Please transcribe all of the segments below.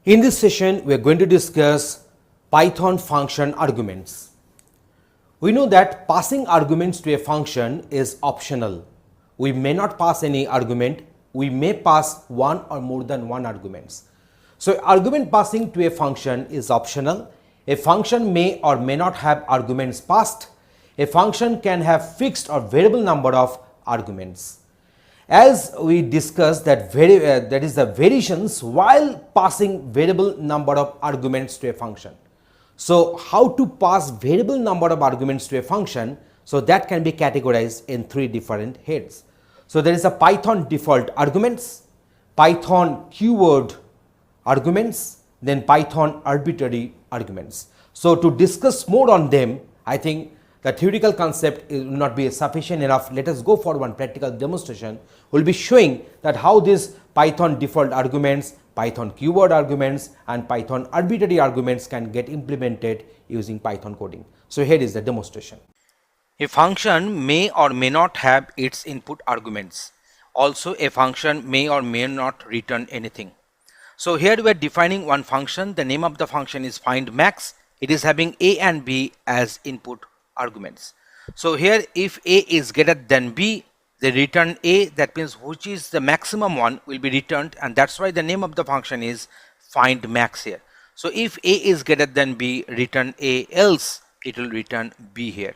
In this session, we are going to discuss Python function arguments. We know that passing arguments to a function is optional. We may not pass any argument. We may pass one or more than one arguments. So argument passing to a function is optional. A function may or may not have arguments passed. A function can have fixed or variable number of arguments. As we discussed that that is the variations while passing variable number of arguments to a function. So how to pass variable number of arguments to a function? So that can be categorized in three different heads. So there is a Python default arguments, Python keyword arguments, then Python arbitrary arguments. So to discuss more on them, I think the theoretical concept will not be sufficient enough. Let us go for one practical demonstration. We'll be showing that how these Python default arguments, Python keyword arguments and Python arbitrary arguments can get implemented using Python coding. So here is the demonstration. A function may or may not have its input arguments. Also, a function may or may not return anything. So here we are defining one function. The name of the function is findMax. It is having a and b as input arguments. So here if a is greater than b, they return a, that means which is the maximum one will be returned, and that's why the name of the function is findMax here. So if a is greater than b, return a, else it will return b here.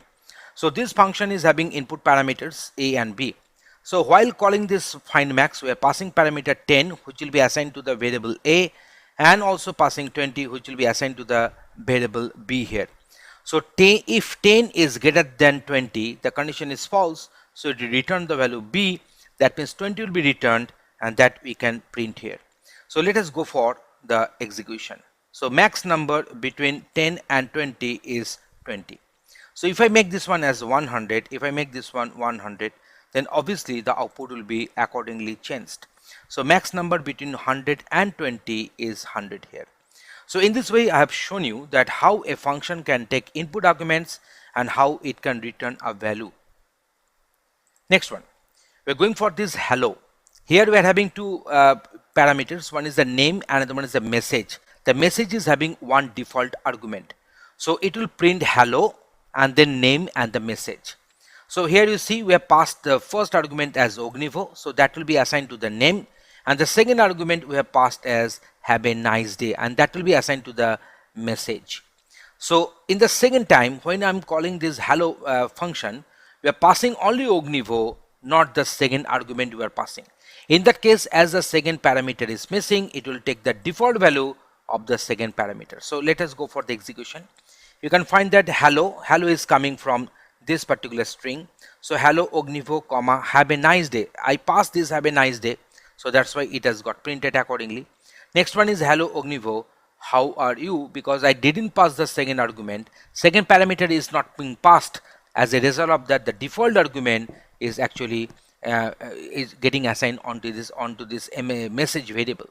So this function is having input parameters a and b. So while calling this findMax, we are passing parameter 10 which will be assigned to the variable a, and also passing 20 which will be assigned to the variable b here. So if 10 is greater than 20, the condition is false, so it will return the value b, that means 20 will be returned, and that we can print here. So let us go for the execution. So max number between 10 and 20 is 20. So if I make this one as 100, if I make this one 100, then obviously the output will be accordingly changed. So max number between 100 and 20 is 100 here. So in this way I have shown you that how a function can take input arguments and how it can return a value. Next one, we are going for this hello. Here we are having two parameters. One is the name, another one is the message. The message is having one default argument. So it will print hello and then name and the message. So here you see we have passed the first argument as Ognivo, so that will be assigned to the name, and the second argument we have passed as have a nice day, and that will be assigned to the message. So in the second time when I'm calling this hello function, we are passing only Ognivo, not the second argument we are passing. In that case, as the second parameter is missing, it will take the default value of the second parameter. So let us go for the execution. You can find that hello is coming from this particular string. So hello Ognivo comma have a nice day. I passed this have a nice day, so that's why it has got printed accordingly. Next one is hello Ognivo, how are you? Because I didn't pass the second argument, second parameter is not being passed. As a result of that, the default argument is actually is getting assigned onto this message variable.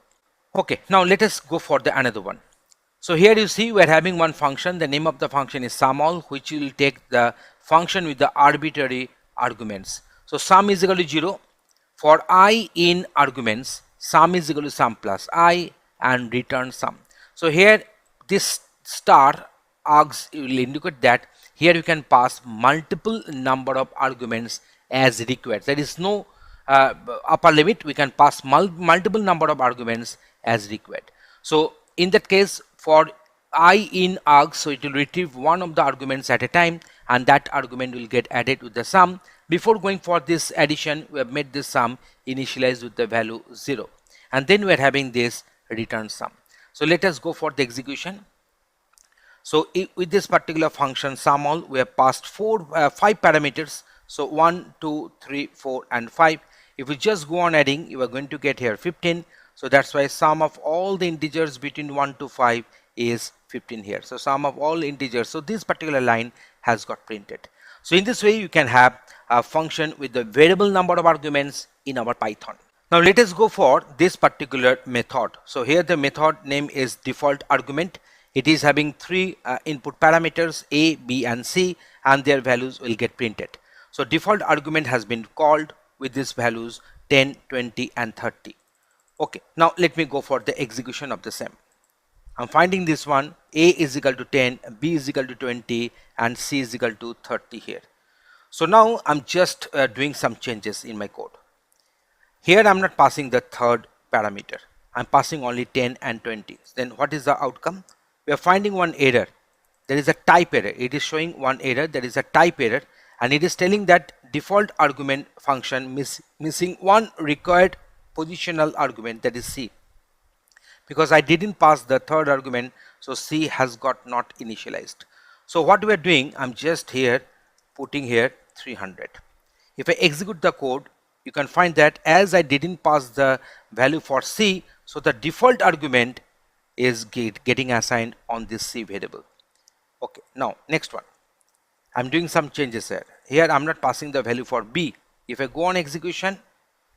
Okay, now let us go for the another one. So here you see we are having one function. The name of the function is sumAll, which will take the function with the arbitrary arguments. So sum is equal to 0. For I in arguments, sum is equal to sum plus I and return sum. So here this star args will indicate that here you can pass multiple number of arguments as required. There is no upper limit. We can pass multiple number of arguments as required. So in that case, for I in args, so it will retrieve one of the arguments at a time, and that argument will get added with the sum. Before going for this addition, we have made this sum initialized with the value 0, and then we are having this return sum. So let us go for the execution. So with this particular function sumAll, we have passed 5 parameters. So 1, 2, 3, 4 and 5. If we just go on adding, you are going to get here 15. So that's why sum of all the integers between 1 to 5 is 15 here. So sum of all integers. So this particular line has got printed. So in this way you can have a function with the variable number of arguments in our Python. Now let us go for this particular method. So here the method name is default argument. It is having 3 input parameters a, b and c, and their values will get printed. So default argument has been called with these values 10, 20 and 30. Okay, now let me go for the execution of the same. I'm finding this one, A is equal to 10, B is equal to 20, and C is equal to 30 here. So now I'm just doing some changes in my code. Here I'm not passing the third parameter. I'm passing only 10 and 20. Then what is the outcome? We are finding one error. There is a type error. It is showing one error. There is a type error, and it is telling that default argument function missing one required positional argument, that is C. Because I didn't pass the third argument, so C has got not initialized. So what we are doing, I'm just here putting here 300. If I execute the code, you can find that as I didn't pass the value for C, so the default argument is getting assigned on this C variable. Okay, now next one. I'm doing some changes here. Here I'm not passing the value for B. If I go on execution,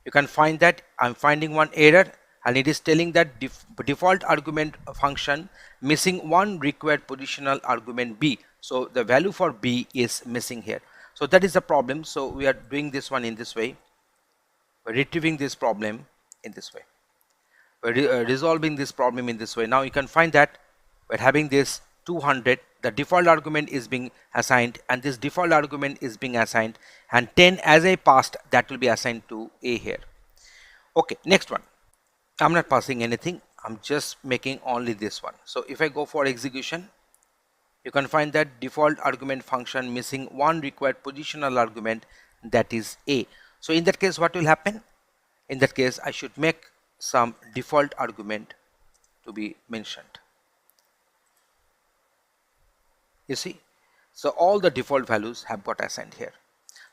you can find that I'm finding one error, and it is telling that default argument function missing one required positional argument B. So the value for B is missing here. So that is the problem. So we are doing this one in this way. We're retrieving this problem in this way. We're resolving this problem in this way. Now you can find that we're having this 200. The default argument is being assigned, and this default argument is being assigned, and 10 as I passed, that will be assigned to A here. Okay, next one. I'm not passing anything. I'm just making only this one. So if I go for execution, you can find that default argument function missing one required positional argument, that is A. So in that case, what will happen? In that case, I should make some default argument to be mentioned. You see, so all the default values have got assigned here.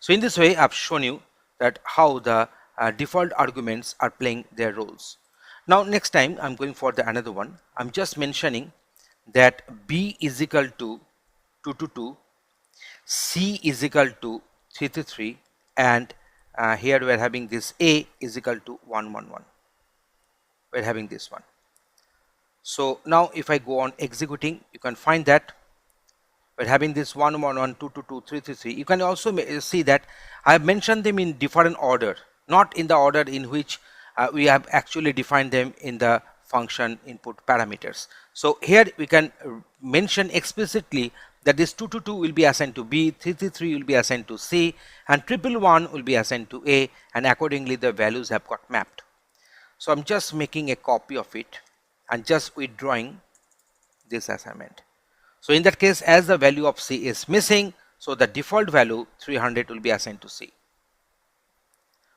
So in this way, I've shown you that how the default arguments are playing their roles. Now next time I'm going for the another one. I'm just mentioning that B is equal to 222, C is equal to 333, and here we're having this A is equal to 111. We're having this one. So now if I go on executing, you can find that we're having this 111, 222, 333. You can also see that I have mentioned them in different order, not in the order in which we have actually defined them in the function input parameters. So here we can mention explicitly that this 222 will be assigned to B, 333 will be assigned to C, and 111 will be assigned to A, and accordingly the values have got mapped. So I'm just making a copy of it and just withdrawing this assignment. So in that case, as the value of C is missing, so the default value 300 will be assigned to C.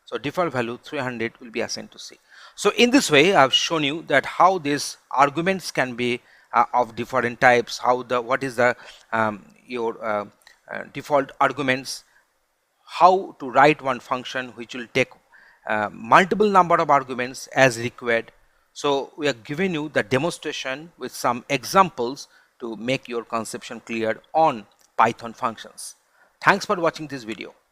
So default value 300 will be assigned to C. So in this way, I have shown you that how these arguments can be of different types, how the what is the your default arguments, how to write one function which will take multiple number of arguments as required. So we are giving you the demonstration with some examples to make your conception clear on Python functions. Thanks for watching this video.